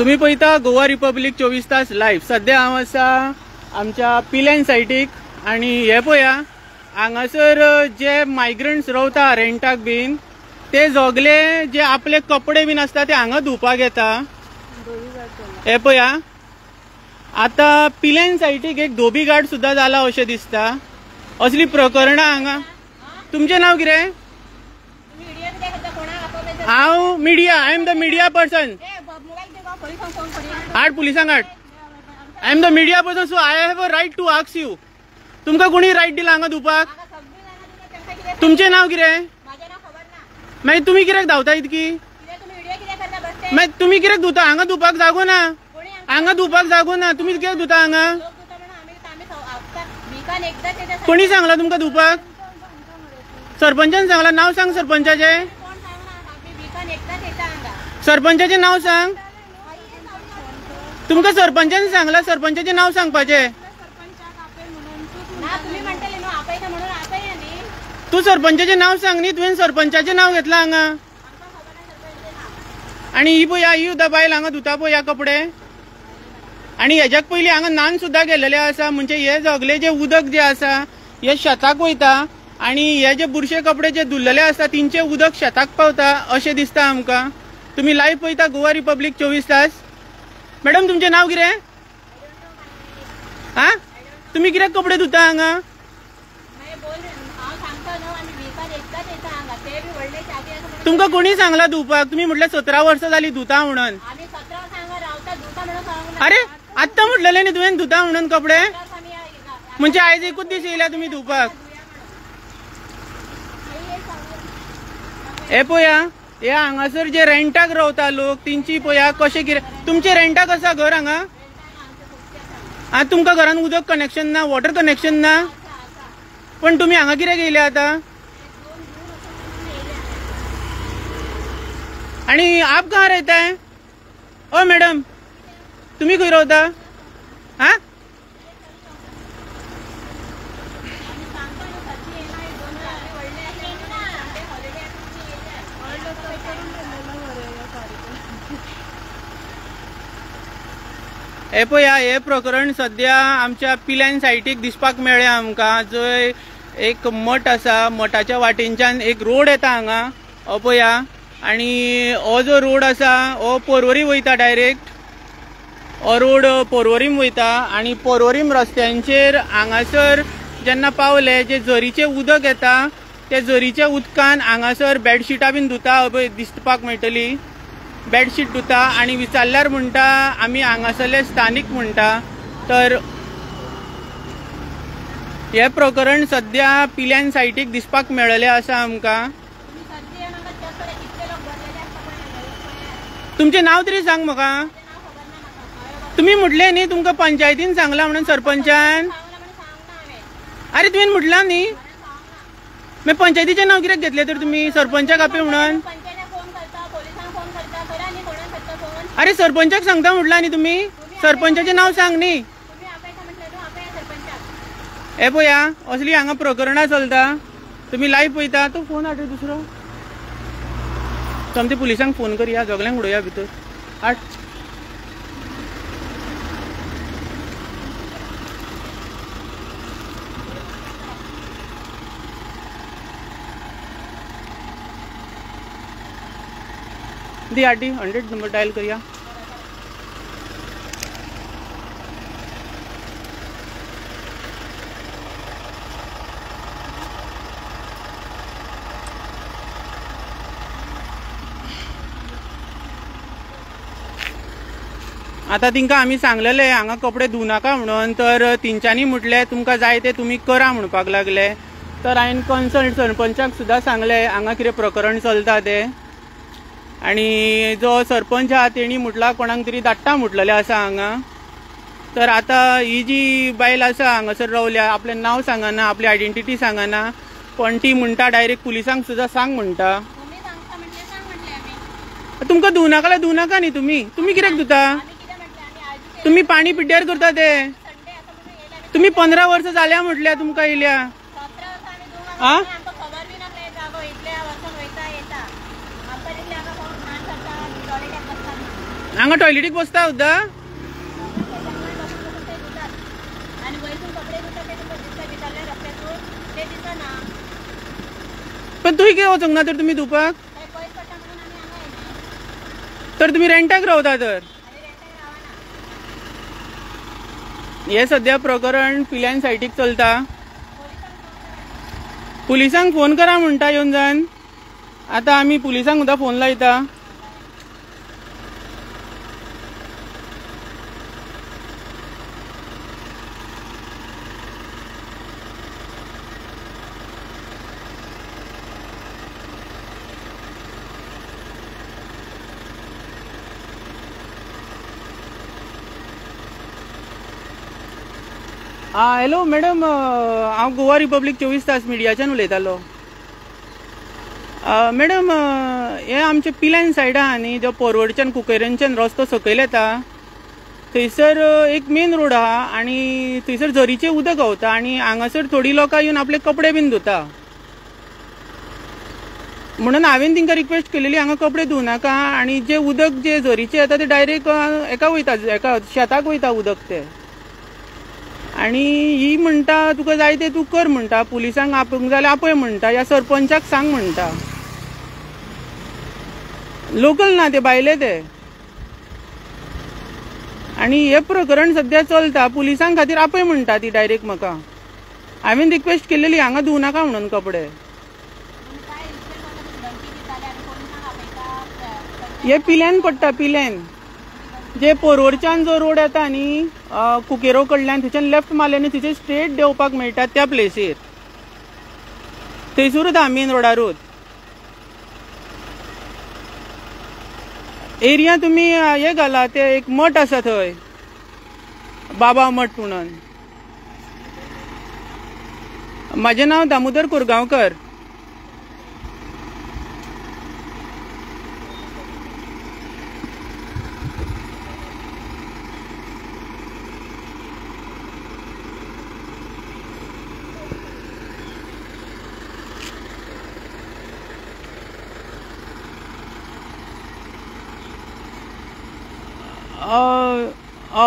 तुम्ही पळयता गोवा रिपब्लिक 24 तास लाईव्ह। सध्या हांव आसा आमच्या पिलेन सायटीक आणि हे पळया हांगासर जे मायग्रंट्स रावता रेंटाक बीन ते सगळे जे आपले कपडे बीन असता ते हांगा धुवपाक येता। हे पळया आता पिलेन सायटीक एक धोबी घाट सुद्धा जाला अशें दिसता। असली प्रकरणां हांगा। तुमचें नाव कितें? हांव media, I am the media person. हाड पुलिसांक हाड। I am the media person so I have a right to ask you. तुमकां कोणी रायट दिला हांगा धुवपाक? तुमचें नाव कितें? मागीर तुमी कित्याक धांवता इतकी? मागीर तुमी कित्याक धुता? हांगा धुवपाक जागो ना। हांगा धुवपाक जागो ना, तुमी कित्याक धुता हांगा? कोणी सांगला तुमकां धुवपाक? सरपंचान सांगला? नाव सांग सरपंचाचें। सरपंचाचें नाव सांग। तुमकां सरपंचान सांगला सरपंचाचें नाव सांगपाचें। तू सरपंचाचें नाव सांग न्ही, तुवें सरपंचाचें नाव घेतला हांगा। आणि ही पळय ही सुद्दां बायल हांगा धुता पळय कपडे। आणि हेज्याक पयलीं हांगा नान सुद्दां गेल्लेले आसा। म्हणजे हे सगळे जे उदक जे आसा हे शेताक वयता आणि हे जे बुरशे कपडे जे धुल्लेले आसता तिंचे उदक शेताक पावता अशें दिसता आमकां। तुम्ही लाईव्ह पळयता गोवा रिपब्लिक 24 तास। मॅडम तुमचें नाव कितें? हा तुम्ही कित्याक कपडे धुता हांगा? तुमकां कोणी सांगला धुवपाक? तुम्ही म्हटलं 17 वर्सां जाली धुता म्हणून। अरे आत्ता म्हटलेले न्ही तुवें धुता म्हणून कपडे। म्हणजे आयज एकूच दीस येयल्या तुम्ही धुवपाक। हे पळया हे हांगासर जे रेंटाक रावता लोक तिंची पळया कशें कितें। तुमचे रेंटाक आसा घर हांगा? आं तुमकां घरान उदक कनेक्शन ना, वॉटर कनेक्शन ना? पण तुम्ही हांगा कित्याक येयले आता? आणि आप कहाँ रहता है? ओ मैडम तुम्ही खंय रावता? हा हे पळया हे प्रकरण सध्या आमच्या पिलेन सायटीक दिसपाक मेळ्ळें आमकां। जंय एक मठ आसा, मठाच्या वाटेनच्यान एक रोड येता हांगा हो पळया। आणि हो जो रोड आसा हो पर्वरी वयता डायरेक्ट। हो रोड पर्वरीम वयता आणि पर्वरीम रस्त्यांचेर हांगासर जेन्ना पावले जे झरीचे उदक येता ते झरीच्या उदकान हांगासर बेडशीटां बीन धुता दिसपाक मेळटली। बेडशीट धुता आणि विचारल्यार म्हणटा आमी हांगासरले स्थानिक म्हणटा। तर हे प्रकरण सध्या पिलेन सायटीक दिसपाक मेळ्ळेलें आसा आमकां। तुमचें नाव तरी सांग म्हाका। तुम्ही म्हटले न्ही तुमकां पंचायतीन सांगला म्हणून सरपंचान। अरे तुवें म्हटलां न्ही मागीर पंचायतीचें नाव कित्याक घेतलें तर तुमी सरपंचाक आपय म्हणून? अरे सरपंचाक सांगता म्हटलां न्ही तुमी, सरपंचाचें नाव सांग न्ही। हे पळया असली हांगा प्रकरणां चलता। तुम्ही लाईव्ह पळयता। तो फोन हाड रे दुसरो। आमच्या पुलिसांक फोन करया, सगळ्यांक उडोवया भितर। हाड दी आरटी 100 नंबर डायल करिया। आता तिंका आम्ही सांगलेले हांगा कपडे धुव नाका म्हणून। तर तिंच्यांनी म्हटले तुमकां जाय ते तुम्ही करा म्हणपाक लागले। तर हांवें कन्सर्न सरपंचाक सुद्दां सांगले हांगा कितें प्रकरण चलता ते। आणि जो सरपंच आहा तेणी म्हटला कोणाक तरी धाडटा म्हटलेले आसा हांगा। तर आता ही जी बायल आसा हांगासर रावल्या आपलें नाव सांगना, आपली आयडेंटिटी सांगना, पण ती म्हणटा डायरेक्ट पुलिसांक सुद्दां सांग म्हणटा। तुमकां धुव नाका धुव नाका न्ही तुम्ही। तुम्ही कित्याक धुता? तुम्ही पाणी पिड्ड्यार करता ते। तुम्ही 15 वर्सां जाल्या म्हटल्या तुमकां येयल्या। हा हांगा टॉयलेटीक बसता सुद्दां पण तुही कितें वचूंक ना तर तुमी धुवपाक तर तुमी रेंटाक रावता तर हे सध्या प्रकरण पिल्यान सायटीक चलता पुलिसांक फोन करा म्हणटा येवन जावन आता आमी पुलिसांक सुद्दां फोन लायता हॅलो मॅडम हांव गोवा रिपब्लीक 24 तास मिडियाच्यान उलयतालो मॅडम हे आमचे पिल्यान सायड आहा न्ही जो पोरवडच्यान कुंकेऱ्यांच्यान रस्तो सकयल येता थंयसर एक मेन रोड आहा आनी थंयसर झरीचें उदक व्हांवता आनी हांगासर थोडी लोकां येवन आपले कपडे बीन धुता म्हणून हांवें तांकां रिक्वेस्ट केलेली हांगा कपडे धुवं नाका आनी जे उदक जे झरीचें येता ते डायरेक्ट एका वयता एका शेताक वयता उदक ते आणि ही म्हणटा तुका जाय ते तू कर म्हणटा पुलिसांक आपोवंक जाल्यार आपय म्हणटा या सरपंचाक सांग म्हणटा लोकल ना ते भायले ते आणि हे प्रकरण सध्या चलता पुलिसां खातीर आपय म्हणटा ती डायरेक्ट म्हाका हांवें रिक्वेस्ट केलेली हांगा धुवं नाका म्हणून कपडे हे पिल्यान पडटा पिल्यान जे पोरवडच्यान जो रोड येता न्ही कुकेरो कडल्यान थंयच्यान लेफ्ट मारल्यार थंयचे स्ट्रेट देवपाक मेळटा त्या प्लेसीर थंयसरूच आहा मेन रोडारूच एरिया तुमी हे घाला ते एक मठ आसा थंय बाबा मठ म्हणून म्हाजें नांव दामोदर कोरगांवकर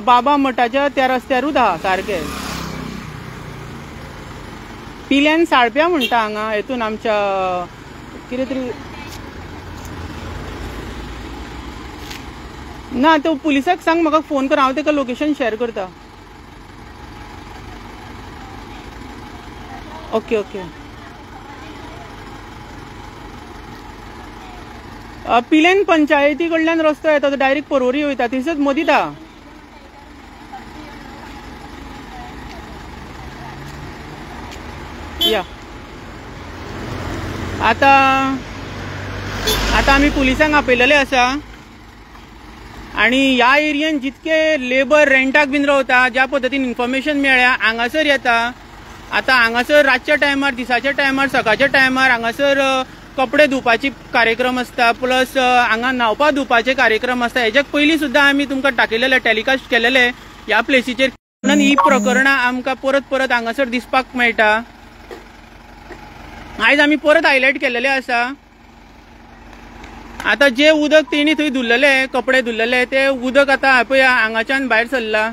बाबा मठाच्या त्या रस्त्यारूच आहा सारखे पिल्यान साळप्या म्हणटा हांगा हेतून आमच्या कितें तरी ना तो पुलिसाक सांग म्हाका फोन कर हांव ताका लोकेशन शेअर करता ओके ओके पिल्यान पंचायती कडल्यान रस्तो येता तो डायरेक्ट परवरी वयता थंयसर मदींच आहा या आता आमी पुलिसांक आपयलेले आसा आणि ह्या एरियेन जितके लेबर रेंटाक बीन रावता ज्या पद्दतीन इन्फॉर्मेशन मेळ्ळ्या हांगासर येता आता हांगासर रातच्या टायमार दिसाच्या टायमार सकाळच्या टायमार हांगासर कपडे धुवपाचे कार्यक्रम असता प्लस हांगा न्हावपा धुवपाचे कार्यक्रम असता हेज्या पयलीं सुद्दां आमी तुमकां दाखयलेले टेलिकास्ट केलेले ह्या प्लेसीचेर म्हणून ही प्रकरणां आमकां परत परत हांगासर दिसपाक मेळटा आयज आमी परत हायलायट केलेले आसा आता जे उदक तेणी थंय धुल्लेले कपडे धुल्लेले ते उदक आता पळया हांगाच्यान भायर सरला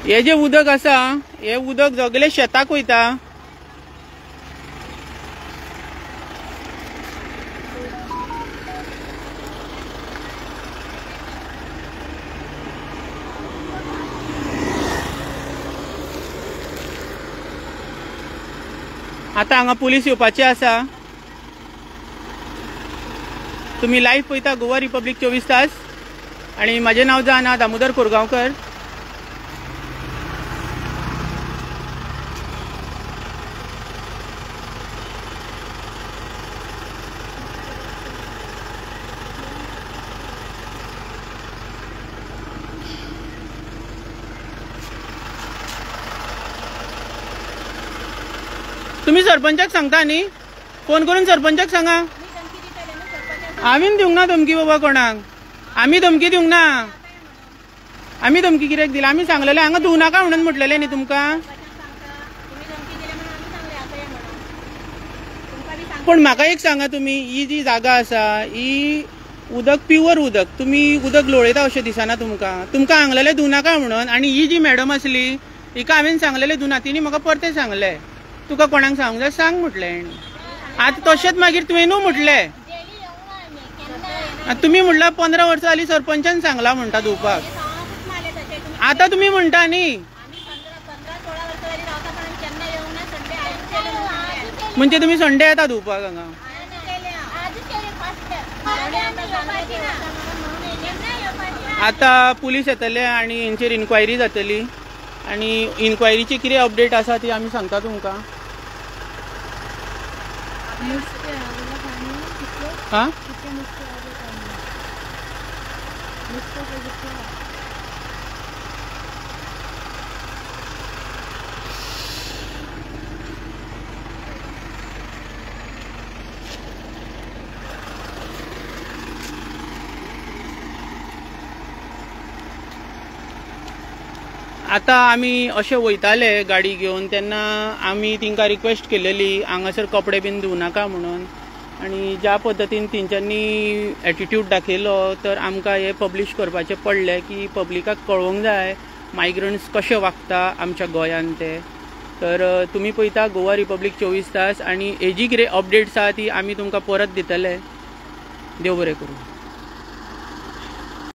हे जे उदक आसा हे उदक सगळे शेताक वयता आता हांगा पुलीस येवपाचे आसा तुम्ही लाईव्ह पळयता गोवा रिपब्लीक 24 तास आणि माझे नाव जाना दामोदर कोरगांवकर तुम्ही सरपंचाक सांगता न्ही फोन करून सरपंचाक सांगा आम्ही दिवंक ना धमकी बाबा कोणाक आम्ही धमकी दिवंक ना आम्ही धमकी कित्याक दिला आम्ही सांगलेले हांगा धुवं नाका म्हणून म्हटलेले न्ही तुमकां पण म्हाका एक सांगा तुम्ही ही जी जागा आसा ही उदक प्युअर उदक, तुम्ही उदक लोळयता अशें दिसना तुमकां हांगलेले दुनाका म्हणून. आनी ही जी मॅडम आसली हिका हांवें सांगलेले दुना, तिणी म्हाका परते सांगले तुका कोणाक सांगूंक जाय सांग म्हटलें. आतां तशेंच मागीर तुवेंनू म्हटलें, तुमी म्हणला 15 वर्सां जालीं सरपंचान सांगला म्हणटा धुवपाक. आतां तुमी म्हणटा न्ही, म्हणजे तुमी संडे येता धुवपाक हांगा. आता पुलीस येतले आणि हेंचेर इन्क्वायरी जातली आणि इन्क्वायरीची कितें अपडेट आसा ती आमी सांगता तुमकां. हां आता आमी अशे वयताले गाडी घेवन तेन्ना आमी तिंका रिक्वेस्ट केलेली हांगासर कपडे बीन धुवं नाका म्हणून. आणि ज्या पद्दतीन तेंच्यांनी एटिट्यूड दाखयलो तर आमकां हे पब्लीश करपाचें पडलें की पब्लिकाक कळोवंक जाय मायग्रंट्स कशे वागता आमच्या गोंयांत ते. तर तुमी पळयता गोवा रिपब्लीक 24 तास, आनी हेजी कितें अपडेट्स आसा ती आमी तुमकां परत दितले. देव बरें करूं.